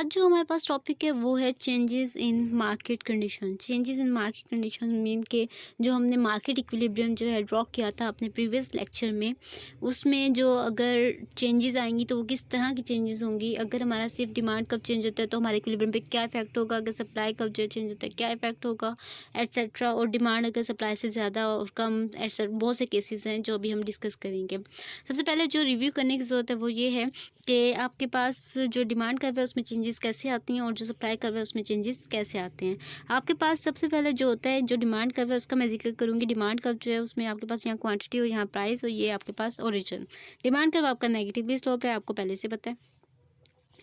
आज जो हमारे पास टॉपिक है वो है changes in market condition. Changes in market condition mean के जो हमने मार्केट इक्विलिब्रियम जो है ड्रॉ किया था अपने प्रीवियस लेक्चर में, उसमें जो अगर चेंजेस आएंगी तो वो किस तरह की चेंजेस होंगी। अगर हमारा सिर्फ डिमांड कब चेंज होता है तो हमारे इक्विलिब्रियम पे क्या इफेक्ट होगा, अगर सप्लाई कब जो चेंज होता है क्या इफेक्ट होगा, एट्सेट्रा। और डिमांड अगर सप्लाई से ज़्यादा और कम एट्सेट्रा, बहुत से केसेस हैं जो अभी हम डिस्कस करेंगे। सबसे पहले जो रिव्यू करने की ज़रूरत है वो ये है कि आपके पास जो डिमांड कर्व है उसमें चेंजेस कैसे आती हैं और जो सप्लाई कर्व है उसमें चेंजेस कैसे आते हैं। आपके पास सबसे पहले जो होता है, जो डिमांड कर्व है उसका मैं जिक्र करूँगी। डिमांड कर्व जो है उसमें आपके पास यहाँ क्वांटिटी और यहाँ प्राइस और ये आपके पास ओरिजिन। डिमांड कर्व आपका नेगेटिवली स्लोप है, आपको पहले से पता है,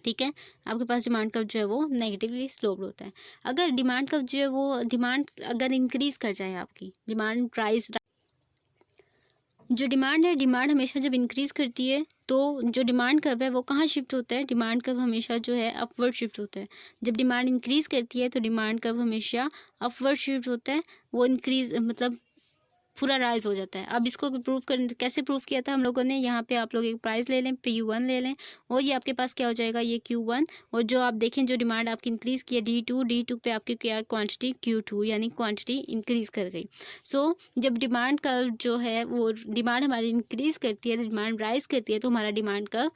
ठीक है। आपके पास डिमांड कर्व जो है वो नेगेटिवली स्लोप्ड होता है। अगर डिमांड कर्व जो है वो डिमांड अगर इंक्रीज कर जाए, आपकी डिमांड प्राइस जो डिमांड है, डिमांड हमेशा जब इंक्रीज़ करती है तो जो डिमांड कर्व है वो कहाँ शिफ्ट होता है, डिमांड कर्व हमेशा जो है अपवर्ड शिफ्ट होता है। जब डिमांड इंक्रीज़ करती है तो डिमांड कर्व हमेशा अपवर्ड शिफ्ट होता है, वो इंक्रीज़ मतलब पूरा राइज हो जाता है। अब इसको प्रूव कर कैसे प्रूव किया था हम लोगों ने, यहाँ पे आप लोग एक प्राइस ले लें, P1 ले लें और ये आपके पास क्या हो जाएगा, ये Q1। और जो आप देखें जो डिमांड आपकी इंक्रीज़ की है D2 पे आपकी क्या क्वांटिटी Q2, यानी क्वांटिटी इंक्रीज़ कर गई। सो जब डिमांड का जो है वो डिमांड हमारी इंक्रीज़ करती है, डिमांड राइज करती है तो हमारा डिमांड का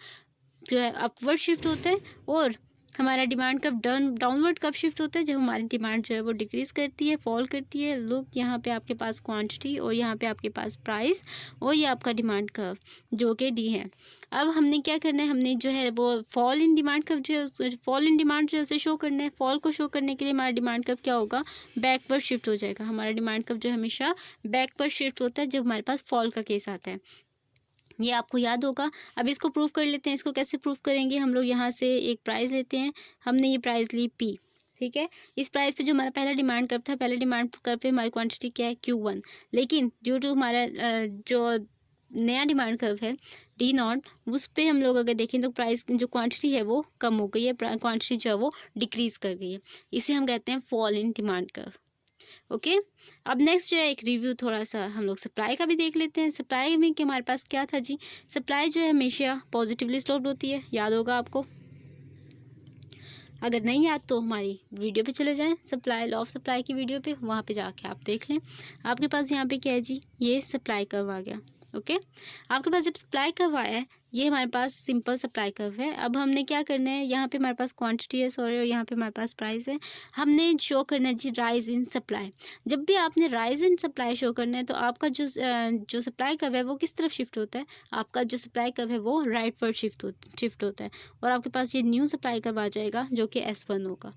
जो है अपवर्ड शिफ्ट होता है। और हमारा डिमांड कब डाउनवर्ड कब शिफ्ट होता है, जब हमारी डिमांड जो है वो डिक्रीज़ करती है, फॉल करती है। लुक यहाँ पे आपके पास क्वांटिटी और यहाँ पे आपके पास प्राइस और ये आपका डिमांड कर्व जो कि डी है। अब हमने क्या करना है, हमने जो है वो फॉल इन डिमांड कर्व जो है, फॉल इन डिमांड जो है उसे शो करना है। फॉल को शो करने के लिए हमारा डिमांड कर्व क्या होगा, बैकवर्ड शिफ्ट हो जाएगा। हमारा डिमांड कर्व जो है हमेशा बैकवर्ड शिफ्ट होता है जब हमारे पास फॉल का केस आता है, ये आपको याद होगा। अब इसको प्रूव कर लेते हैं। इसको कैसे प्रूव करेंगे, हम लोग यहाँ से एक प्राइस लेते हैं। हमने ये प्राइस ली P, ठीक है। इस प्राइस पे जो हमारा पहला डिमांड कर्व था, पहले डिमांड कर्व पे हमारी क्वांटिटी क्या है, Q1। लेकिन ड्यू टू हमारा जो नया डिमांड कर्व है D0, उस पे हम लोग अगर देखें तो प्राइस जो क्वांटिटी है वो कम हो गई है, क्वांटिटी जो है वो डिक्रीज़ कर गई है। इसे हम कहते हैं fall in demand curve. Okay. अब नेक्स्ट जो है एक रिव्यू थोड़ा सा हम लोग सप्लाई का भी देख लेते हैं। सप्लाई में कि हमारे पास क्या था जी, सप्लाई जो है हमेशा पॉजिटिवली स्लोप्ड होती है, याद होगा आपको। अगर नहीं याद तो हमारी वीडियो पे चले जाएं, सप्लाई लॉ ऑफ सप्लाई की वीडियो पे, वहाँ पे जाके आप देख लें। आपके पास यहाँ पे क्या है जी, ये सप्लाई कर्व आ गया। ओके। आपके पास जब सप्लाई कर्व आया है, ये हमारे पास सिंपल सप्लाई कर्व है। अब हमने क्या करना है, यहाँ पे हमारे पास क्वांटिटी है सॉरी, और यहाँ पे हमारे पास प्राइस है। हमने शो करना है जी राइज इन सप्लाई। जब भी आपने राइज इन सप्लाई शो करना है तो आपका जो सप्लाई कर्व है वो किस तरफ शिफ्ट होता है, आपका जो सप्लाई कर्व है वो राइट वर्ड शिफ्ट होता है। और आपके पास ये न्यू सप्लाई कर्व आ जाएगा जो कि S1 होगा।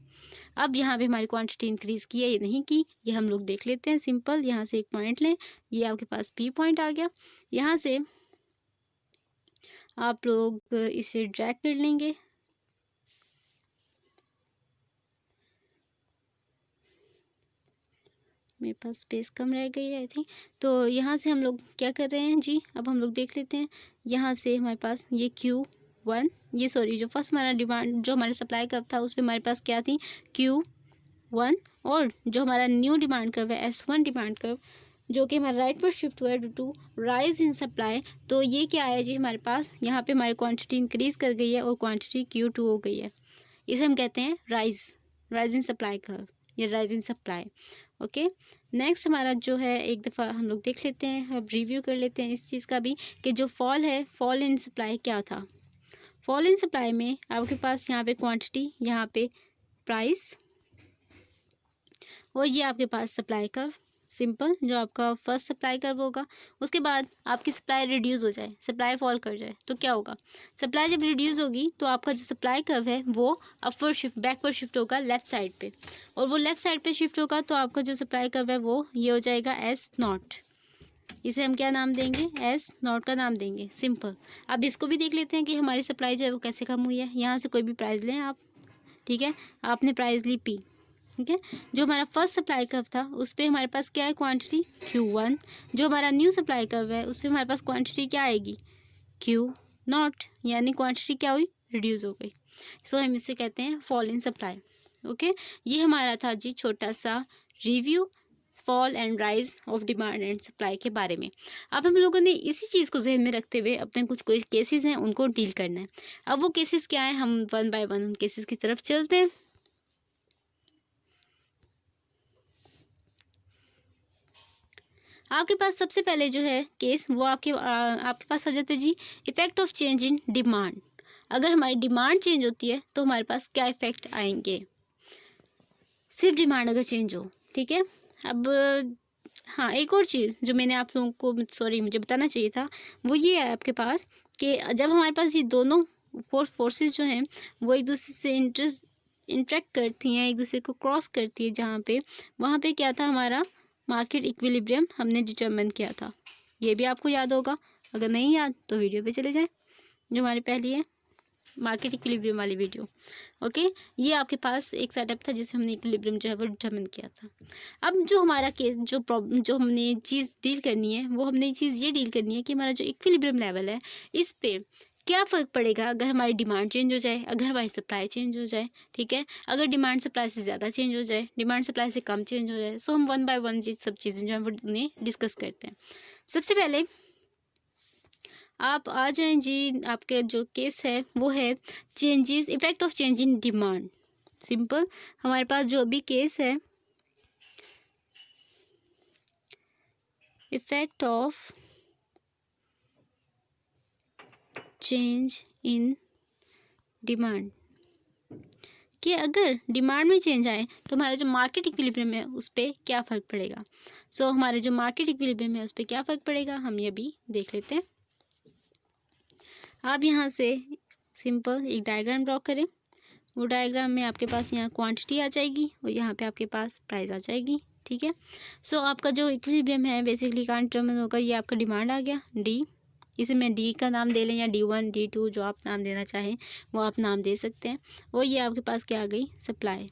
अब यहाँ पे हमारी क्वांटिटी इंक्रीज़ की है ये नहीं की, ये हम लोग देख लेते हैं सिंपल। यहाँ से एक पॉइंट लें, ये आपके पास P पॉइंट आ गया। यहाँ से आप लोग इसे ड्रैग कर लेंगे। मेरे पास स्पेस कम रह गई है आई थिंक। तो यहाँ से हम लोग क्या कर रहे हैं जी, अब हम लोग देख लेते हैं। यहाँ से हमारे पास ये Q1, ये सॉरी जो फर्स्ट हमारा डिमांड जो हमारा सप्लाई कर्व था उस पर हमारे पास क्या थी, Q1। और जो हमारा न्यू डिमांड कर्व है S1 डिमांड कर्व, जो कि हमारा राइट पर शिफ्ट हुआ है due to rise in supply. तो ये क्या आया जी हमारे पास, यहाँ पे हमारी क्वांटिटी इंक्रीज़ कर गई है और क्वांटिटी Q2 हो गई है। इसे हम कहते हैं राइज इन सप्लाई कर्व या rise in supply. Okay. Next हमारा जो है एक दफ़ा हम लोग देख लेते हैं, अब रिव्यू कर लेते हैं इस चीज़ का भी कि जो फॉल है, फॉल इन सप्लाई क्या था। फॉल इन सप्लाई में आपके पास यहाँ पे क्वांटिटी, यहाँ पे प्राइस और ये आपके पास सप्लाई कर्व सिंपल जो आपका फर्स्ट सप्लाई कर्व होगा। उसके बाद आपकी सप्लाई रिड्यूस हो जाए, सप्लाई फॉल कर जाए तो क्या होगा, सप्लाई जब रिड्यूस होगी तो आपका जो सप्लाई कर्व है वो अपवर्ड शिफ्ट बैकवर्ड शिफ्ट होगा लेफ्ट साइड पे। और वो लेफ्ट साइड पे शिफ्ट होगा तो आपका जो सप्लाई कर्व है वो ये हो जाएगा S0। इसे हम क्या नाम देंगे, S0 का नाम देंगे सिंपल। अब इसको भी देख लेते हैं कि हमारी सप्लाई जो है वो कैसे कम हुई है। यहाँ से कोई भी प्राइस लें आप, ठीक है। आपने प्राइस ली P, ठीक है। जो हमारा फर्स्ट सप्लाई कर्व था उस पर हमारे पास क्या है, क्वांटिटी Q1। जो हमारा न्यू सप्लाई कर्व है उस पर हमारे पास क्वांटिटी क्या आएगी, Q0, यानी क्वांटिटी क्या हुई, रिड्यूस हो गई। सो हम इसे कहते हैं फॉल इन सप्लाई। ओके। ये हमारा था जी छोटा सा review fall and rise of demand and supply के बारे में। अब हम लोगों ने इसी चीज़ को जहन में रखते हुए अपने कुछ कोई केसेस हैं उनको डील करना है। अब वो केसेस क्या है, हम वन बाय वन उन केसेस की तरफ चलते हैं। आपके पास सबसे पहले जो है केस वो आपके पास आ जाता है जी, effect of change in demand. अगर हमारी डिमांड चेंज होती है तो हमारे पास क्या इफेक्ट आएंगे, सिर्फ डिमांड अगर चेंज हो, ठीक है। अब हाँ, एक और चीज़ जो मैंने आप लोगों को मुझे बताना चाहिए था, वो ये है आपके पास कि जब हमारे पास ये दोनों फोर्सेस जो हैं वो एक दूसरे से इंटरेक्ट करती हैं, एक दूसरे को क्रॉस करती है, जहाँ पे वहाँ पे क्या था, हमारा मार्केट इक्विलिब्रियम हमने डिटरमिन किया था। ये भी आपको याद होगा, अगर नहीं याद तो वीडियो पे चले जाएं जो हमारी पहली है मार्केट इक्विलिब्रियम वाली वीडियो। ओके, ये आपके पास एक सेटअप था जिससे हमने इक्विलिब्रियम जो है वो डिटरमिन किया था। अब जो हमारा केस जो प्रॉब्लम जो हमने चीज़ डील करनी है, वो हमने चीज़ ये डील करनी है कि हमारा जो इक्विलिब्रियम लेवल है, इस पे क्या फ़र्क पड़ेगा अगर हमारी डिमांड चेंज हो जाए, अगर हमारी सप्लाई चेंज हो जाए, ठीक है। अगर डिमांड सप्लाई से ज़्यादा चेंज हो जाए, डिमांड सप्लाई से कम चेंज हो जाए, सो हम वन बाय वन सब चीज़ें जो है वो उन्हें डिस्कस करते हैं। सबसे पहले आप आ जाएं जी, आपके जो केस है वो है changes, effect of change in demand. Simple, हमारे पास जो भी केस है, effect of change in demand, कि अगर डिमांड में चेंज आए तो हमारा जो मार्केट इक्विलिब्रियम है उस पर क्या फ़र्क पड़ेगा। सो हमारे जो मार्केट इक्विलिब्रियम है उस पर क्या फ़र्क पड़ेगा, हम ये भी देख लेते हैं। आप यहाँ से सिंपल एक डायग्राम ड्रॉ करें। वो डायग्राम में आपके पास यहाँ क्वांटिटी आ जाएगी और यहाँ पे आपके पास प्राइस आ जाएगी, ठीक है। सो आपका जो इक्विलिब्रियम है बेसिकली कहाँ डिटरमिन होगा, ये आपका डिमांड आ गया डी, इसे मैं डी का नाम दे लें या D1 D2 जो आप नाम देना चाहें वो आप नाम दे सकते हैं। और ये आपके पास क्या आ गई, सप्लाई,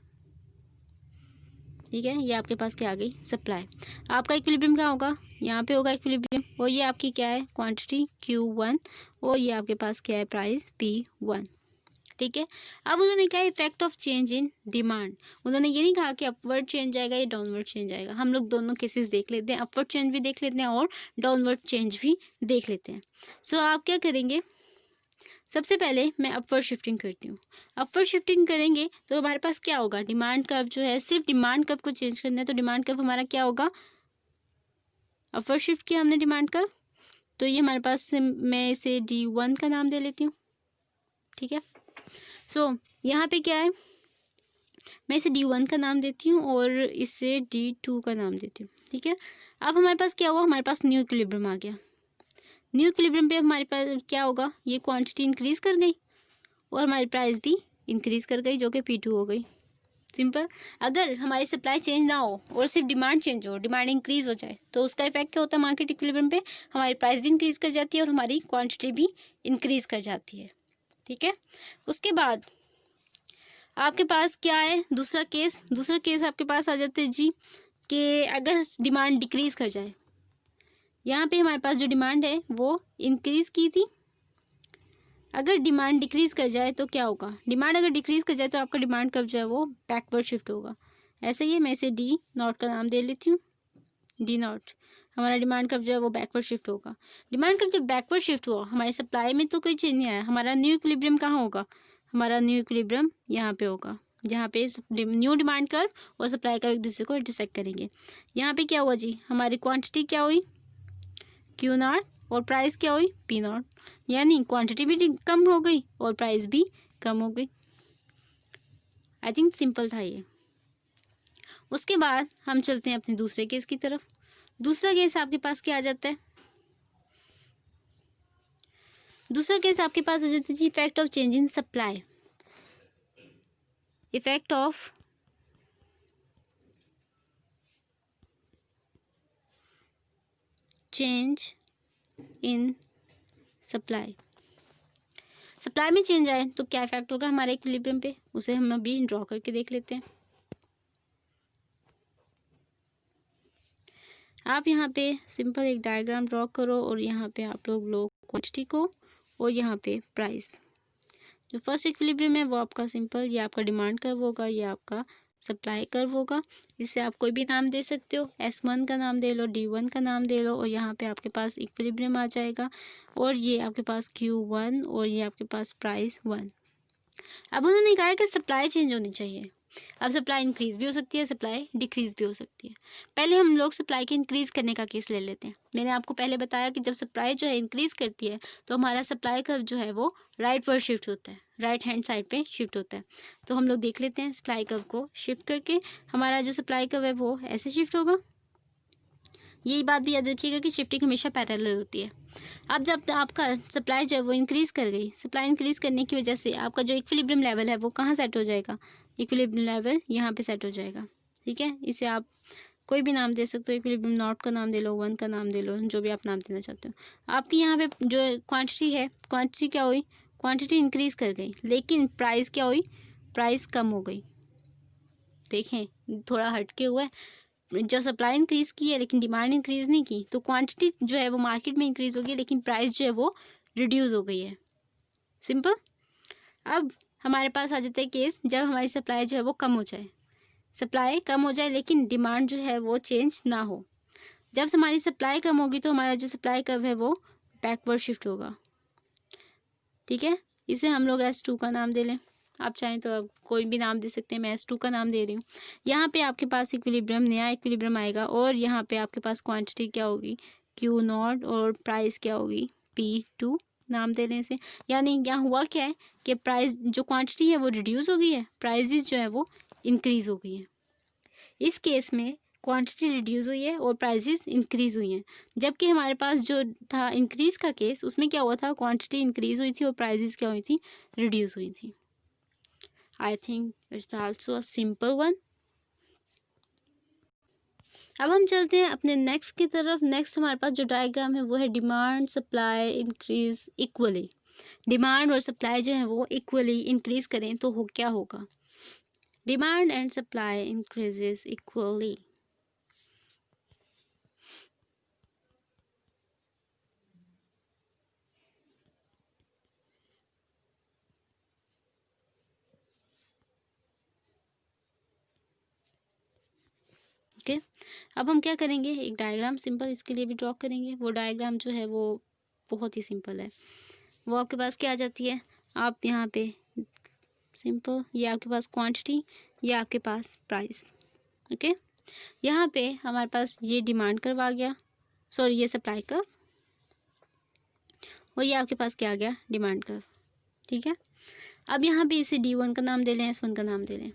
ठीक है। ये आपके पास क्या आ गई, सप्लाई। आपका इक्विलिब्रियम क्या होगा, यहाँ पे होगा इक्विलिब्रियम, और ये आपकी क्या है, क्वांटिटी Q1, और ये आपके पास क्या है, प्राइस P1, ठीक है। अब उन्होंने क्या, effect of change in demand, उन्होंने ये नहीं कहा कि अपवर्ड चेंज आएगा या डाउनवर्ड चेंज आएगा। हम लोग दोनों केसेस देख लेते हैं, अपवर्ड चेंज भी देख लेते हैं और डाउनवर्ड चेंज भी देख लेते हैं। सो आप क्या करेंगे, सबसे पहले मैं अपवर्ड शिफ्टिंग करती हूँ। अपवर्ड शिफ्टिंग करेंगे तो हमारे पास क्या होगा, डिमांड कर्व जो है, सिर्फ डिमांड कर्व को चेंज करना है तो डिमांड कर्व हमारा क्या होगा, अपवर्ड शिफ्ट किया हमने डिमांड कर्व, तो ये हमारे पास, मैं इसे D1 का नाम दे लेती हूँ, ठीक है। सो यहाँ पे क्या है, मैं इसे D1 का नाम देती हूँ और इसे D2 का नाम देती हूँ, ठीक है। अब हमारे पास क्या हुआ, हमारे पास न्यू इक्विलिब्रियम आ गया। न्यू इक्विलिब्रियम पे हमारे पास क्या होगा, ये क्वांटिटी इंक्रीज़ कर गई और हमारी प्राइस भी इंक्रीज़ कर गई जो कि P2 हो गई। सिंपल, अगर हमारी सप्लाई चेंज ना हो और सिर्फ डिमांड चेंज हो, डिमांड इंक्रीज़ हो जाए तो उसका इफेक्ट क्या होता है मार्केट इक्विलिब्रियम पे, हमारी प्राइस भी इंक्रीज़ कर जाती है और हमारी क्वांटिटी भी इंक्रीज़ कर जाती है, ठीक है। उसके बाद आपके पास क्या है, दूसरा केस आपके पास आ जाता है जी, कि अगर डिमांड डिक्रीज़ कर जाए, यहाँ पे हमारे पास जो डिमांड है वो इंक्रीज़ की थी, अगर डिमांड डिक्रीज़ कर जाए तो क्या होगा, डिमांड अगर डिक्रीज़ कर जाए तो आपका डिमांड कर्व जो है वो बैकवर्ड शिफ्ट होगा। ऐसे ही मैं इसे D0 का नाम दे लेती हूँ, D0, हमारा डिमांड कर्व जो है वो बैकवर्ड शिफ्ट होगा। डिमांड कर्व जब बैकवर्ड शिफ्ट हुआ, हमारी सप्लाई में तो कोई चेंज नहीं आया, हमारा न्यू इक्विलिब्रियम कहाँ होगा, हमारा न्यू इक्विलिब्रियम यहाँ पे होगा, जहाँ पे न्यू डिमांड कर्व और सप्लाई कर्व एक दूसरे को इंटरसेक्ट करेंगे। यहाँ पे क्या हुआ जी, हमारी क्वांटिटी क्या हुई, Q0, और प्राइस क्या हुई, P0, यानी क्वांटिटी भी कम हो गई और प्राइस भी कम हो गई। आई थिंक सिंपल था ये। उसके बाद हम चलते हैं अपने दूसरे केस की तरफ। दूसरा केस आपके पास क्या आ जाता है, दूसरा केस आपके पास आ जाता है जी, effect of change in supply, effect of change in supply. Supply में चेंज आए तो क्या इफेक्ट होगा हमारे इक्विलिब्रियम पे, उसे हम अभी ड्रॉ करके देख लेते हैं। आप यहाँ पे सिंपल एक डायग्राम ड्रॉ करो और यहाँ पे आप लोग क्वांटिटी को और यहाँ पे प्राइस, जो फर्स्ट इक्विलिब्रियम है वो आपका सिंपल, ये आपका डिमांड कर्व होगा, ये आपका सप्लाई कर्व होगा। इसे आप कोई भी नाम दे सकते हो, S1 का नाम दे लो, D1 का नाम दे लो, और यहाँ पे आपके पास इक्विलिब्रियम आ जाएगा, और ये आपके पास Q1 और ये आपके पास प्राइस 1। अब उन्होंने कहा है कि सप्लाई चेंज होनी चाहिए। अब सप्लाई इंक्रीज़ भी हो सकती है, सप्लाई डिक्रीज़ भी हो सकती है। पहले हम लोग सप्लाई के इंक्रीज़ करने का केस ले लेते हैं। मैंने आपको पहले बताया कि जब सप्लाई जो है इंक्रीज़ करती है तो हमारा सप्लाई कर्व जो है वो राइट पर शिफ्ट होता है, राइट हैंड साइड पे शिफ्ट होता है। तो हम लोग देख लेते हैं सप्लाई कर्व को शिफ्ट करके। हमारा जो सप्लाई कर्व है वो ऐसे शिफ्ट होगा। यही बात भी याद रखिएगा कि शिफ्टिंग हमेशा पैरेलल होती है। अब जब आपका सप्लाई जो है वो इंक्रीज़ कर गई, सप्लाई इंक्रीज़ करने की वजह से आपका जो इक्विलिब्रियम लेवल है वो कहाँ सेट हो जाएगा, इक्विलिब्रियम लेवल यहाँ पे सेट हो जाएगा। ठीक है, इसे आप कोई भी नाम दे सकते हो, इक्विलिब्रियम नॉट का नाम दे लो, 1 का नाम दे लो, जो भी आप नाम देना चाहते हो। आपकी यहाँ पे जो क्वांटिटी है, क्वांटिटी क्या हुई, क्वांटिटी इंक्रीज़ कर गई, लेकिन प्राइस क्या हुई, प्राइस कम हो गई। देखें थोड़ा हटके हुआ है, जो सप्लाई इंक्रीज़ की है लेकिन डिमांड इंक्रीज़ नहीं की, तो क्वांटिटी जो है वो मार्केट में इंक्रीज़ हो गई लेकिन प्राइस जो है वो रिड्यूस हो गई है। सिंपल। अब हमारे पास आ जाता है केस जब हमारी सप्लाई जो है वो कम हो जाए, सप्लाई कम हो जाए लेकिन डिमांड जो है वो चेंज ना हो। जब हमारी सप्लाई कम होगी तो हमारा जो सप्लाई कर्व है वो बैकवर्ड शिफ्ट होगा। ठीक है, इसे हम लोग S2 का नाम दे लें। आप चाहें तो आप कोई भी नाम दे सकते हैं, मैं S2 का नाम दे रही हूँ। यहाँ पे आपके पास इक्विलिब्रियम, नया इक्विलिब्रियम आएगा, और यहाँ पे आपके पास क्वांटिटी क्या होगी, Q0, और प्राइस क्या होगी, P2 नाम दे लें इसे। यानी यहाँ हुआ क्या है कि प्राइस जो क्वांटिटी है वो रिड्यूस हो गई है, प्राइजेस जो है वो इंक्रीज़ हो गई है। इस केस में क्वांटिटी रिड्यूस हुई है और प्राइसेस इंक्रीज़ हुई हैं, जबकि हमारे पास जो था इंक्रीज़ का केस, उसमें क्या हुआ था, क्वांटिटी इंक्रीज़ हुई थी और प्राइसेस क्या हुई थी, रिड्यूस हुई थी। I think it's also a simple one. अब हम चलते हैं अपने नेक्स्ट की तरफ। नेक्स्ट हमारे पास जो डायग्राम है वो है demand supply increase equally. Demand और सप्लाई जो है वो इक्वली इंक्रीज़ करें तो हो क्या होगा, demand and supply increases equally. Okay, अब हम क्या करेंगे, एक डायग्राम सिंपल इसके लिए भी ड्रॉ करेंगे। वो डायग्राम जो है वो बहुत ही सिंपल है। वो आपके पास क्या आ जाती है, आप यहाँ पे सिंपल, ये आपके पास क्वांटिटी, ये आपके पास प्राइस। ओके, यहाँ पे हमारे पास ये डिमांड कर्व आ गया, सॉरी ये सप्लाई कर्व, और ये आपके पास क्या आ गया, डिमांड कर्व। ठीक है, अब यहाँ पे इसे D1 का नाम दे लें, S1 का नाम दे लें।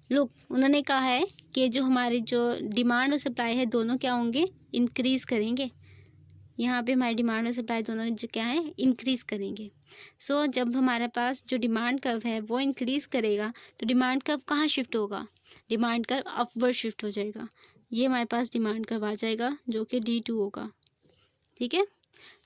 लुक, उन्होंने कहा है कि जो हमारी जो डिमांड और सप्लाई है दोनों क्या होंगे, इंक्रीज़ करेंगे। यहाँ पे हमारी डिमांड और सप्लाई दोनों जो क्या है, इंक्रीज़ करेंगे। सो जब हमारे पास जो डिमांड कर्व है वो इंक्रीज़ करेगा तो डिमांड कर्व कहाँ शिफ्ट होगा, डिमांड कर्व अपवर्ड शिफ्ट हो जाएगा। ये हमारे पास डिमांड कर्व आ जाएगा जो कि D2 होगा। ठीक है,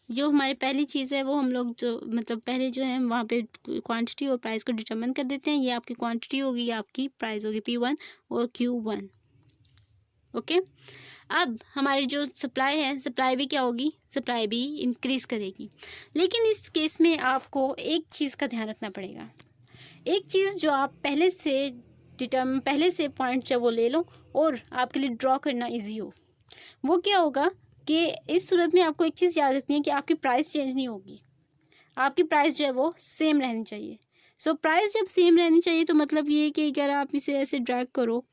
जो हमारी पहली चीज़ है वो हम लोग जो मतलब पहले जो है वहाँ पे क्वांटिटी और प्राइस को डिटरमिन कर देते हैं। ये आपकी क्वांटिटी होगी, ये आपकी प्राइस होगी P1 और Q1। ओके, अब हमारी जो सप्लाई है, सप्लाई भी क्या होगी, सप्लाई भी इंक्रीज़ करेगी। लेकिन इस केस में आपको एक चीज़ का ध्यान रखना पड़ेगा। एक चीज़ जो आप पहले से पॉइंट जब वो ले लो और आपके लिए ड्रॉ करना ईजी हो, वो क्या होगा कि इस सूरत में आपको एक चीज़ याद रखनी है कि आपकी प्राइस चेंज नहीं होगी, आपकी प्राइस जो है वो सेम रहनी चाहिए। सो प्राइस जब सेम रहनी चाहिए तो मतलब ये कि अगर आप इसे ऐसे ड्रैग करो,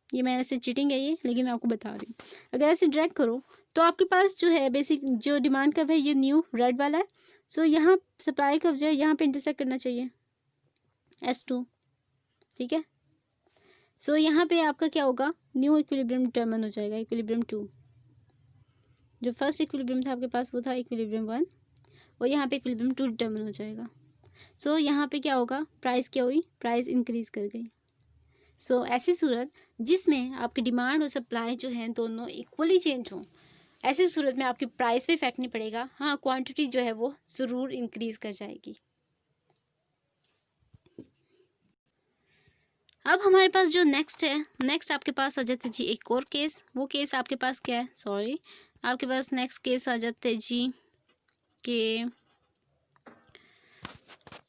ये मैं ऐसे चीटिंग है ये, लेकिन मैं आपको बता रही हूँ, अगर ऐसे ड्रैग करो तो आपके पास जो है बेसिक जो डिमांड कर्व है ये न्यू रेड वाला है। सो यहाँ सप्लाई कर्व जो है यहाँ पे इंटरसेक्ट करना चाहिए S2। ठीक है, सो यहाँ पे आपका क्या होगा, न्यू इक्विलिब्रियम डिटरमिन हो जाएगा, इक्विलिब्रियम 2। जो फर्स्ट इक्विलिब्रियम था आपके पास वो था इक्विलिब्रियम 1, और यहाँ पे इक्विलिब्रियम 2 डिटरमिन हो जाएगा। सो यहाँ पे क्या होगा, प्राइस क्या हुई, प्राइस इंक्रीज़ कर गई। सो ऐसी सूरत जिसमें आपकी डिमांड और सप्लाई जो है दोनों इक्वली चेंज हों, ऐसी सूरत में आपकी प्राइस पे इफेक्ट नहीं पड़ेगा। हाँ, क्वांटिटी जो है वो ज़रूर इंक्रीज़ कर जाएगी। अब हमारे पास जो नेक्स्ट है, नेक्स्ट आपके पास आ जाते जी एक और केस। वो केस आपके पास क्या है, सॉरी, आपके पास नेक्स्ट केस आ जाते जी कि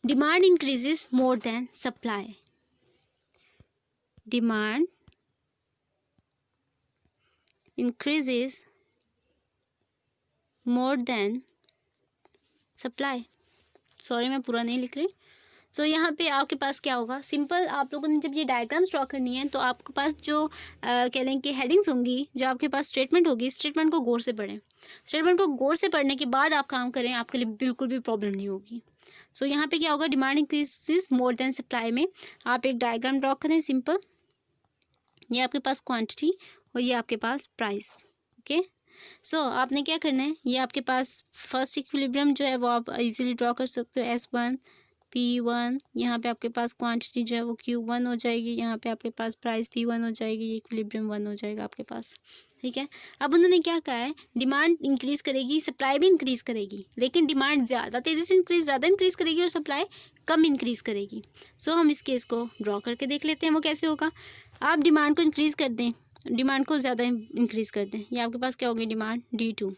डिमांड इंक्रीजेस मोर देन सप्लाई। डिमांड इंक्रीजेज मोर देन सप्लाई। सॉरी मैं पूरा नहीं लिख रही। सो यहाँ पे आपके पास क्या होगा, सिंपल आप लोगों ने जब ये डायग्राम्स ड्रॉ करनी है तो आपके पास जो कह लें कि हेडिंग्स होंगी, जो आपके पास स्टेटमेंट होगी, स्टेटमेंट को गौर से पढ़ें। स्टेटमेंट को गौर से पढ़ने के बाद आप काम करें, आपके लिए बिल्कुल भी प्रॉब्लम नहीं होगी। सो यहाँ पे क्या होगा, डिमांड इंक्रीजेस मोर देन सप्लाई में आप एक डायग्राम ड्रॉ करें सिंपल। ये आपके पास क्वान्टिटी और ये आपके पास प्राइस। ओके, सो आपने क्या करना है, ये आपके पास फर्स्ट इक्विलिब्रियम जो है वो आप इजीली ड्रॉ कर सकते हो, S1 P1। यहाँ पे आपके पास क्वांटिटी जो है वो Q1 हो जाएगी, यहाँ पे आपके पास प्राइस P1 हो जाएगी, ये इक्विलिब्रियम 1 हो जाएगा आपके पास। ठीक है, अब उन्होंने क्या कहा है, डिमांड इंक्रीज करेगी, सप्लाई भी इंक्रीज करेगी, लेकिन डिमांड ज़्यादा तेज़ी से ज़्यादा इंक्रीज करेगी और सप्लाई कम इंक्रीज करेगी। सो हम इस केस को ड्रॉ करके देख लेते हैं वो कैसे होगा। आप डिमांड को इंक्रीज कर दें, डिमांड को ज़्यादा इंक्रीज कर दें, ये आपके पास क्या होगी, डिमांड D2।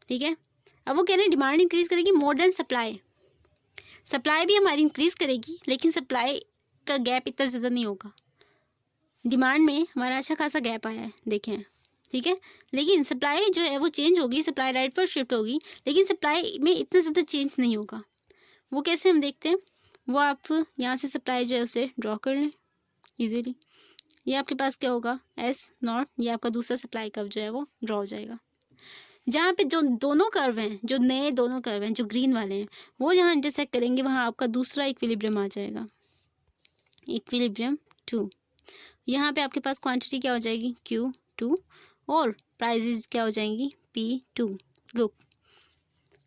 ठीक है, अब वो कह रहे हैं डिमांड इंक्रीज करेगी मोर देन सप्लाई। सप्लाई भी हमारी इंक्रीज करेगी, लेकिन सप्लाई का गैप इतना ज़्यादा नहीं होगा। डिमांड में हमारा अच्छा खासा गैप आया है, देखें। ठीक है, लेकिन सप्लाई जो है वो चेंज होगी, सप्लाई राइट पर शिफ्ट होगी, लेकिन सप्लाई में इतना ज़्यादा चेंज नहीं होगा। वो कैसे हम देखते हैं, वो आप यहाँ से सप्लाई जो है उसे ड्रॉ कर लें ईजीली। ये आपके पास क्या होगा, S0, ये आपका दूसरा सप्लाई कर्व जो है वो ड्रॉ हो जाएगा। जहाँ पे जो दोनों कर्व हैं, जो नए दोनों कर्व हैं, जो ग्रीन वाले हैं, वो जहाँ इंटरसेक्ट करेंगे वहाँ आपका दूसरा इक्विलिब्रियम आ जाएगा, इक्विलिब्रियम 2। यहाँ पे आपके पास क्वांटिटी क्या हो जाएगी, Q2, और प्राइसेस क्या हो जाएंगी, P2। लुक,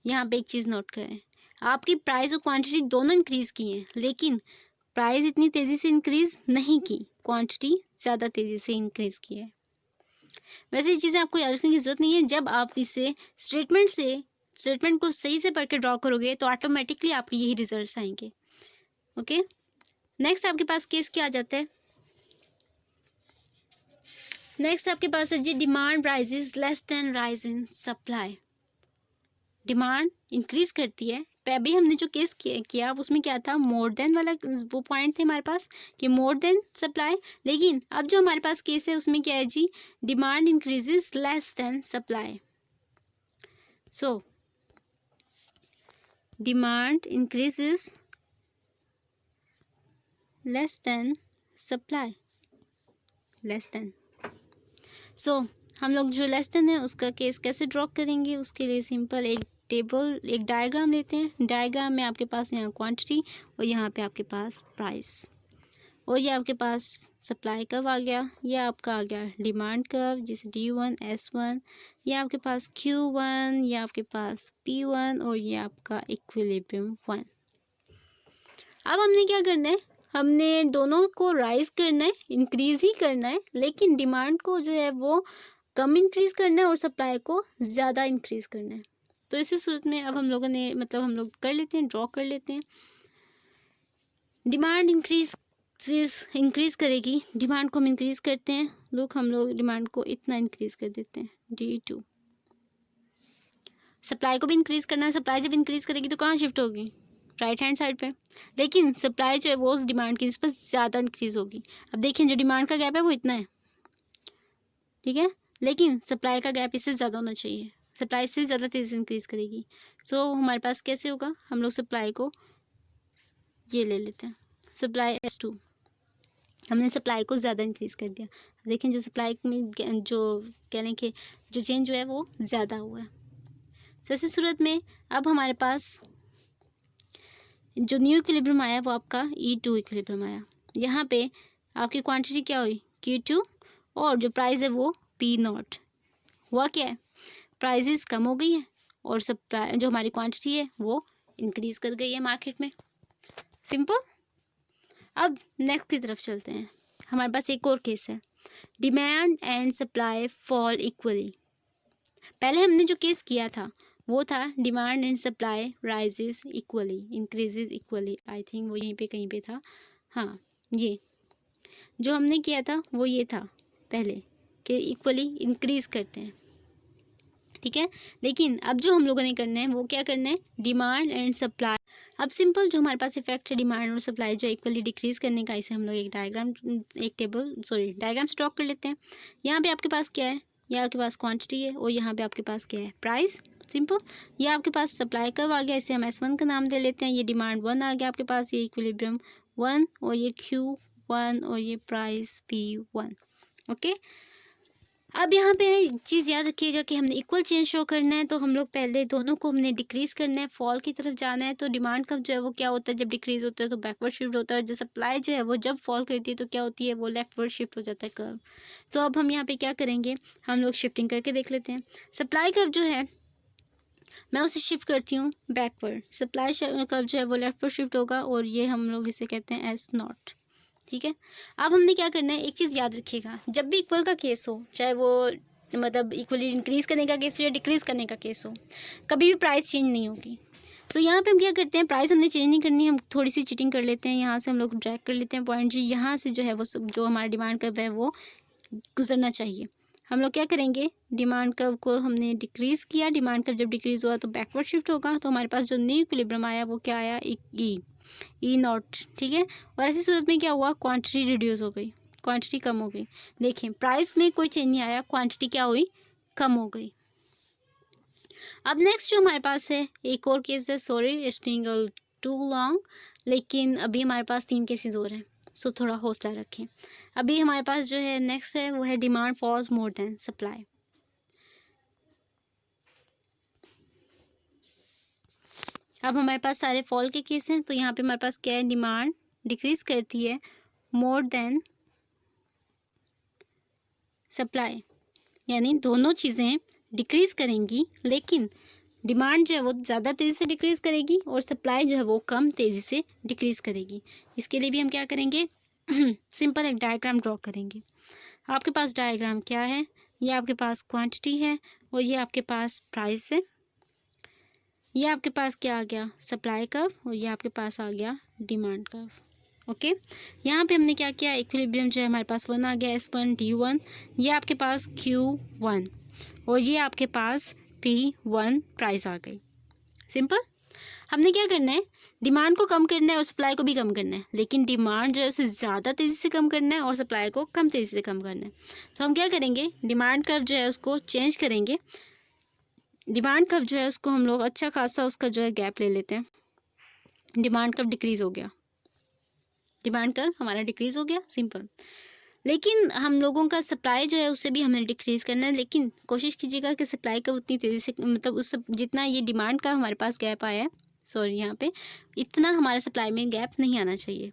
यहाँ पे एक चीज़ नोट करें, आपकी प्राइस और क्वांटिटी दोनों इंक्रीज़ की हैं, लेकिन प्राइस इतनी तेज़ी से इंक्रीज़ नहीं की, क्वांटिटी ज़्यादा तेज़ी से इंक्रीज़ की है। वैसे ये चीज़ें आपको याद रखने की ज़रूरत नहीं है। जब आप इसे स्टेटमेंट को सही से पढ़ के ड्रॉ करोगे तो ऑटोमेटिकली आपके यही रिजल्ट्स आएंगे। ओके, नेक्स्ट आपके पास केस क्या आ जाता है, नेक्स्ट आपके पास है जी, demand rises less than rise in supply. Demand increase करती है, अभी हमने जो केस किया उसमें क्या था, मोर देन वाला वो पॉइंट थे हमारे पास कि मोर देन सप्लाई, लेकिन अब जो हमारे पास केस है उसमें क्या है जी, demand increases less than supply. So demand increases less than supply, less than. So हम लोग जो लेस देन है उसका केस कैसे ड्रॉ करेंगे, उसके लिए सिंपल एक डायग्राम लेते हैं। डायग्राम में आपके पास यहाँ क्वांटिटी और यहाँ पे आपके पास प्राइस, और ये आपके पास सप्लाई कर्व आ गया, ये आपका आ गया डिमांड कर्व, जैसे D1 S1, ये आपके पास Q1, ये आपके पास P1, और ये आपका इक्विलिब्रियम 1। अब हमने क्या करना है, हमने दोनों को राइज करना है, इंक्रीज ही करना है, लेकिन डिमांड को जो है वो कम इंक्रीज करना है और सप्लाई को ज़्यादा इंक्रीज करना है। तो इसी सूरत में अब हम लोगों ने हम लोग कर लेते हैं, ड्रॉ कर लेते हैं। डिमांड इंक्रीज करेगी, डिमांड को हम इंक्रीज करते हैं। लुक, हम लोग डिमांड को इतना इंक्रीज कर देते हैं, D2। सप्लाई को भी इंक्रीज करना है, सप्लाई जब इंक्रीज करेगी तो कहाँ शिफ्ट होगी, राइट हैंड साइड पे, लेकिन सप्लाई जो है वो उस डिमांड की निस्बत ज़्यादा इंक्रीज होगी। अब देखिए जो डिमांड का गैप है वो इतना है, ठीक है, लेकिन सप्लाई का गैप इससे ज़्यादा होना चाहिए, सप्लाई से ज़्यादा तेज़ी से इंक्रीज करेगी। सो हमारे पास कैसे होगा, हम लोग सप्लाई को ये ले लेते हैं, सप्लाई S2, हमने सप्लाई को ज़्यादा इंक्रीज कर दिया। देखें जो सप्लाई में जो कह लें कि जो चेंज जो है वो ज़्यादा हुआ है। तो ऐसी सूरत में अब हमारे पास जो न्यू इक्विलिब्रियम आया वो आपका E2 इक्विलिब्रियम आया। यहाँ पे आपकी क्वांटिटी क्या हुई, Q2, और जो प्राइस है वो P0। हुआ क्या है, प्राइसेस कम हो गई है और सप्लाई जो हमारी क्वांटिटी है वो इंक्रीज कर गई है मार्केट में। सिंपल। अब नेक्स्ट की तरफ चलते हैं। हमारे पास एक और केस है, demand and supply fall equally. पहले हमने जो केस किया था वो था demand and supply rises equally, increases equally, I think वो यहीं पे कहीं पे था। हाँ, ये जो हमने किया था वो ये था पहले कि इक्वली इंक्रीज करते हैं, ठीक है। लेकिन अब जो हम लोगों ने करना है वो क्या करना है, डिमांड एंड सप्लाई। अब सिंपल जो हमारे पास इफेक्ट है डिमांड और सप्लाई जो इक्वली डिक्रीज करने का, इसे हम लोग एक डायग्राम से ड्रॉ कर लेते हैं। यहाँ पे आपके पास क्या है, यहाँ आपके पास क्वांटिटी है और यहाँ पे आपके पास क्या है, प्राइस। सिंपल। ये आपके पास सप्लाई कब आ गया, इसे हम S1 का नाम दे लेते हैं। ये डिमांड 1 आ गया आपके पास, ये इक्विलिब्रियम 1 और ये Q1 और ये प्राइस P1। ओके। अब यहाँ पे एक चीज़ याद रखिएगा कि हमने इक्वल चेंज शो करना है, तो हम लोग पहले दोनों को हमने डिक्रीज करना है, फॉल की तरफ जाना है। तो डिमांड कब जो है वो क्या होता है, जब डिक्रीज होता है तो बैकवर्ड शिफ्ट होता है। जो सप्लाई जो है वो जब फॉल करती है तो क्या होती है, वो लेफ्टवर्ड शिफ्ट हो जाता है कर्व। तो अब हम यहाँ पे क्या करेंगे, हम लोग शिफ्टिंग करके देख लेते हैं। सप्लाई कर्व जो है मैं उसे शिफ्ट करती हूँ बैकवर्ड, सप्लाई कर्व जो है वो लेफ्टवर्ड शिफ्ट होगा और ये हम लोग इसे कहते हैं S0। ठीक है। अब हमने क्या करना है, एक चीज़ याद रखिएगा, जब भी इक्वल का केस हो, चाहे वो मतलब इक्वली इंक्रीज़ करने का केस हो या डिक्रीज़ करने का केस हो, कभी भी प्राइस चेंज नहीं होगी। सो यहाँ पे हम क्या करते हैं, प्राइस हमने चेंज नहीं करनी, हम थोड़ी सी चीटिंग कर लेते हैं। यहाँ से हम लोग ड्रैग कर लेते हैं पॉइंट जी, यहाँ से जो है वो जो हमारा डिमांड कर्व है वो गुजरना चाहिए। हम लोग क्या करेंगे, डिमांड कर्व को हमने डिक्रीज़ किया, डिमांड कर्व जब डिक्रीज़ हुआ तो बैकवर्ड शिफ्ट होगा। तो हमारे पास जो न्यू इक्विलिब्रियम आया वो क्या आया, E0। ठीक है। और ऐसी सूरत में क्या हुआ, क्वांटिटी रिड्यूस हो गई, क्वांटिटी कम हो गई। देखें प्राइस में कोई चेंज नहीं आया, क्वांटिटी क्या हुई, कम हो गई। अब नेक्स्ट जो हमारे पास है एक और केस है, sorry it's being too long, लेकिन अभी हमारे पास 3 केसेस और हैं, सो थोड़ा हौसला रखें। अभी हमारे पास जो है नेक्स्ट है वो है demand falls more than supply. अब हमारे पास सारे फॉल के केस हैं, तो यहाँ पे हमारे पास क्या है, डिमांड डिक्रीज करती है मोर देन सप्लाई, यानी दोनों चीज़ें डिक्रीज करेंगी, लेकिन डिमांड जो है वो ज़्यादा तेज़ी से डिक्रीज करेगी और सप्लाई जो है वो कम तेज़ी से डिक्रीज करेगी। इसके लिए भी हम क्या करेंगे सिंपल एक डायग्राम ड्रॉ करेंगे। आपके पास डायग्राम क्या है, ये आपके पास क्वांटिटी है और ये आपके पास प्राइस है। ये आपके पास क्या आ गया, सप्लाई कर्व, और ये आपके पास आ गया डिमांड कर्व। ओके। यहाँ पे हमने क्या किया, इक्विलिब्रियम जो है हमारे पास 1 आ गया, S1 D1, ये आपके पास Q1 और ये आपके पास P1 प्राइस आ गई। सिंपल। हमने क्या करना है, डिमांड को कम करना है और सप्लाई को भी कम करना है, लेकिन डिमांड जो है उसे ज़्यादा तेज़ी से कम करना है और सप्लाई को कम तेज़ी से कम करना है। तो हम क्या करेंगे, डिमांड कर्व जो है उसको चेंज करेंगे। डिमांड कर्व जो है उसको हम लोग अच्छा खासा उसका जो है गैप ले लेते हैं। डिमांड कर्व डिक्रीज़ हो गया, डिमांड कर्व हमारा डिक्रीज़ हो गया, सिंपल। लेकिन हम लोगों का सप्लाई जो है उसे भी हमें डिक्रीज़ करना है, लेकिन कोशिश कीजिएगा कि सप्लाई का उतनी तेज़ी से, मतलब उस जितना ये डिमांड का हमारे पास गैप आया है, सॉरी यहाँ पे इतना हमारे सप्लाई में गैप नहीं आना चाहिए,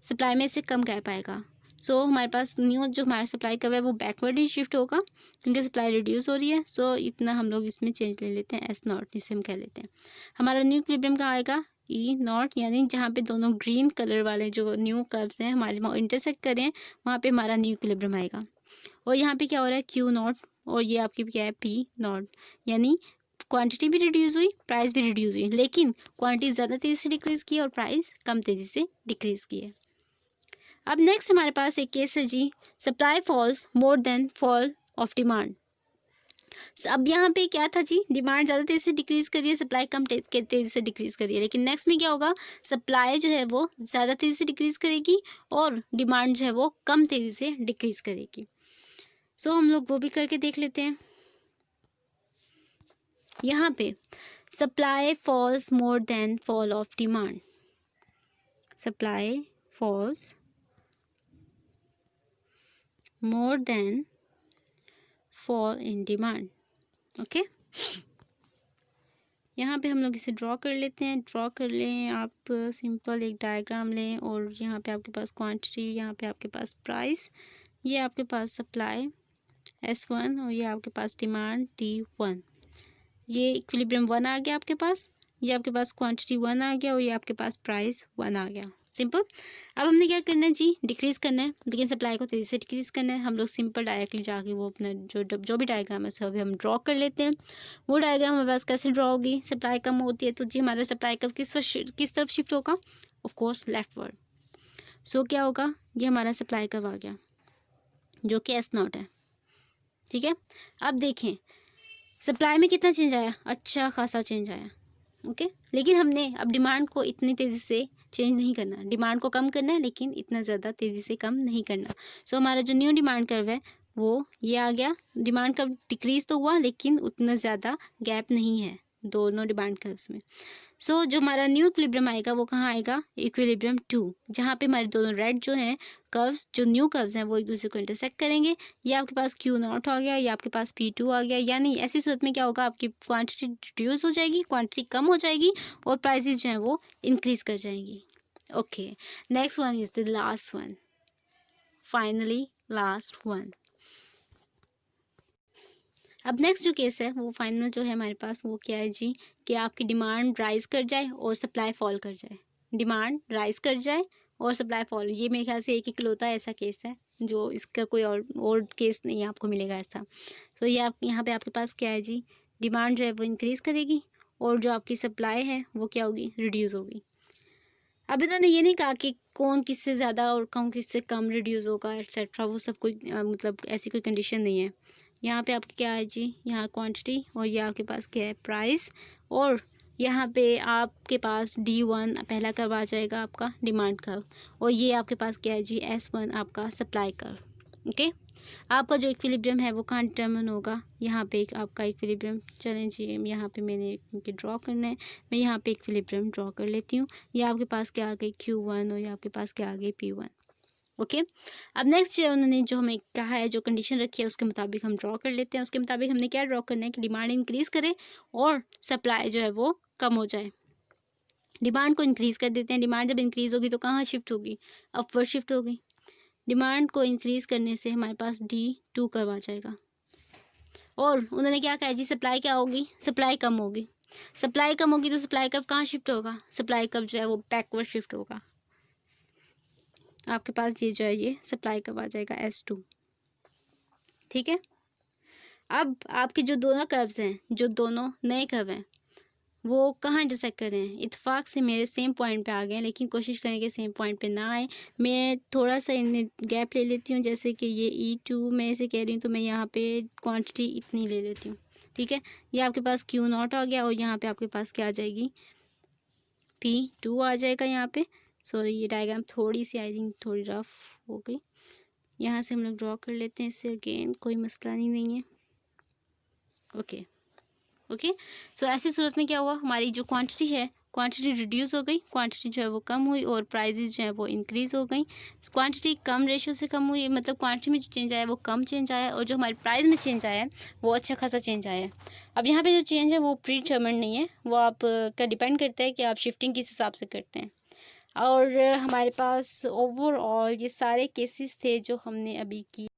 सप्लाई में से कम गैप आएगा। सो हमारे पास न्यू जो हमारा सप्लाई का है वो बैकवर्ड ही शिफ्ट होगा, क्योंकि सप्लाई रिड्यूस हो रही है। सो इतना हम लोग इसमें चेंज ले लेते हैं, S0 जिसे हम कह लेते हैं। हमारा न्यू इक्विलिब्रियम कहाँ आएगा, E0, यानी जहाँ पे दोनों ग्रीन कलर वाले जो न्यू कर्व्स हैं हमारे वहाँ इंटरसेक्ट करें, वहाँ पे हमारा न्यू इक्विलिब्रियम आएगा। और यहाँ पे क्या हो रहा है, Q0 और ये आपकी क्या है, P0, यानी क्वांटिटी भी रिड्यूस हुई, प्राइस भी रिड्यूस हुई, लेकिन क्वांटिटी ज़्यादा तेज़ी से डिक्रीज़ की है और प्राइस कम तेज़ी से डिक्रीज़ की है। अब नेक्स्ट हमारे पास एक केस है जी, supply falls more than fall of demand. अब यहाँ पे क्या था जी, डिमांड ज़्यादा तेज़ी से डिक्रीज़ करी है, सप्लाई कम तेज़ी से डिक्रीज़ करी है, लेकिन नेक्स्ट में क्या होगा, सप्लाई जो है वो ज़्यादा तेज़ी से डिक्रीज़ करेगी और डिमांड जो है वो कम तेज़ी से डिक्रीज़ करेगी। सो हम लोग वो भी करके देख लेते हैं। यहाँ पे supply falls more than fall of demand, supply falls more than fall in demand. Okay. यहाँ पे हम लोग इसे ड्रॉ कर लेते हैं, ड्रॉ कर लें आप, सिंपल एक डायग्राम लें और यहाँ पे आपके पास क्वांटिटी, यहाँ पे आपके पास प्राइस, ये आपके पास सप्लाई S1 और ये आपके पास डिमांड D1। ये इक्विलिब्रियम 1 आ गया आपके पास, ये आपके पास क्वांटिटी 1 आ गया और ये आपके पास प्राइस 1 आ गया। सिंपल। अब हमने क्या करना है जी, डिक्रीज़ करना है, लेकिन सप्लाई को तेज़ी से डिक्रीज़ करना है। हम लोग सिंपल डायरेक्टली जाके वो अपना जो भी डायग्राम है सब अभी हम ड्रॉ कर लेते हैं। वो डायग्राम हमारे पास कैसे ड्रॉ होगी, सप्लाई कम होती है तो जी हमारा सप्लाई कब किस तरफ शिफ्ट होगा, ऑफ कोर्स लेफ्टवर्ड। सो क्या होगा, ये हमारा सप्लाई कब आ गया जो कि S0 है। ठीक है। अब देखें सप्लाई में कितना चेंज आया, अच्छा खासा चेंज आया। ओके, लेकिन हमने अब डिमांड को इतनी तेज़ी से चेंज नहीं करना, डिमांड को कम करना है लेकिन इतना ज़्यादा तेज़ी से कम नहीं करना। सो हमारा जो न्यू डिमांड कर्व है वो ये आ गया। डिमांड कर्व डिक्रीज़ तो हुआ लेकिन उतना ज़्यादा गैप नहीं है दोनों डिमांड कर्व्स में। सो जो हमारा न्यू इक्विलिब्रियम आएगा वो कहाँ आएगा, इक्विलिब्रियम 2, जहाँ पे हमारे दोनों रेड जो हैं कर्व्स, जो न्यू कर्व्स हैं वो एक दूसरे को इंटरसेक्ट करेंगे। ये आपके पास Q0 आ गया, या आपके पास P2 आ गया। यानी ऐसी सूरत में क्या होगा, आपकी क्वांटिटी रिड्यूस हो जाएगी, क्वांटिटी कम हो जाएगी और प्राइसेस जो हैं वो इंक्रीज कर जाएंगी। Okay, next one is the last one, finally last one. अब नेक्स्ट जो केस है वो फाइनल जो है हमारे पास वो क्या है जी, कि आपकी डिमांड राइज कर जाए और सप्लाई फॉल कर जाए। डिमांड राइज कर जाए और सप्लाई फॉल, ये मेरे ख्याल से एक इकलौता ऐसा केस है जो, इसका कोई और केस नहीं है आपको मिलेगा ऐसा। सो ये आप यहाँ पे आपके पास क्या है जी, डिमांड जो है वो इंक्रीज़ करेगी और जो आपकी सप्लाई है वो क्या होगी, रिड्यूस होगी। अब इन्होंने ये नहीं कहा कि कौन किससे ज़्यादा और कौन किससे कम रिड्यूस होगा एट्सेट्रा, वो सब कोई मतलब ऐसी कोई कंडीशन नहीं है। यहाँ पे आपकी क्या है जी, यहाँ क्वांटिटी और ये आपके पास क्या है, प्राइस, और यहाँ पे आपके पास D1 पहला कर्व आ जाएगा आपका डिमांड कर्व, और ये आपके पास क्या है जी, S1 आपका सप्लाई कर्व। ओके, आपका जो इक्विलिब्रियम है वो कहाँ डिटर्मिन होगा, यहाँ पे एक आपका इक्विलिब्रियम, चलें जी यहाँ पे मैंने क्योंकि ड्रॉ करना है, मैं यहाँ पे इक्विलिब्रियम ड्रॉ कर लेती हूँ। ये आपके पास क्या आ गई Q1 और ये आपके पास क्या आ गई P1। ओके, अब नेक्स्ट जो उन्होंने जो हमें कहा है, जो कंडीशन रखी है उसके मुताबिक हम ड्रॉ कर लेते हैं। उसके मुताबिक हमने क्या ड्रॉ करना है कि डिमांड इंक्रीज़ करे और सप्लाई जो है वो कम हो जाए। डिमांड को इंक्रीज़ कर देते हैं, डिमांड जब इंक्रीज़ होगी तो कहाँ शिफ्ट होगी, अपवर्ड शिफ्ट होगी। डिमांड को इंक्रीज़ करने से हमारे पास D2 कर्व आ जाएगा, और उन्होंने क्या कहा जी, सप्लाई क्या होगी, सप्लाई कम होगी। सप्लाई कम होगी तो सप्लाई कर्व कहाँ शिफ्ट होगा, सप्लाई कर्व जो है वो बैकवर्ड शिफ्ट होगा। आपके पास ये जो है ये सप्लाई कर्व आ जाएगा S2। ठीक है, अब आपके जो दोनों कर्व्स हैं, जो दोनों नए कर्व हैं, वो कहाँ इंटरसेक्ट कर रहे हैं, इत्तेफाक से मेरे सेम पॉइंट पे आ गए हैं, लेकिन कोशिश करें कि सेम पॉइंट पे ना आए। मैं थोड़ा सा इनमें गैप ले लेती हूँ, जैसे कि ये E2 मैं इसे कह रही हूँ तो मैं यहाँ पे क्वांटिटी इतनी ले लेती हूँ। ठीक है, ये आपके पास Q0 आ गया और यहाँ पे आपके पास क्या आ जाएगी, P2 आ जाएगा यहाँ पे। सॉरी, ये डायग्राम थोड़ी सी आई थिंक थोड़ी रफ हो गई, यहाँ से हम लोग ड्रॉ कर लेते हैं इससे, अगेन कोई मसला नहीं है। ओके ओके, सो ऐसी सूरत में क्या हुआ, हमारी जो क्वांटिटी है, क्वांटिटी रिड्यूस हो गई, क्वांटिटी जो है वो कम हुई और प्राइजेज जो है वो इंक्रीज़ हो गई। क्वांटिटी कम रेशियो से कम हुई, मतलब क्वांटिटी में जो चेंज आया वो कम चेंज आया, और जो हमारे प्राइस में चेंज आया है वो अच्छा खासा चेंज आया है। अब यहाँ पे जो चेंज है वो प्री डिटर्मिन्ड नहीं है, वो आप का डिपेंड करता है कि आप शिफ्टिंग किस हिसाब से करते हैं। और हमारे पास ओवरऑल ये सारे केसेस थे जो हमने अभी की।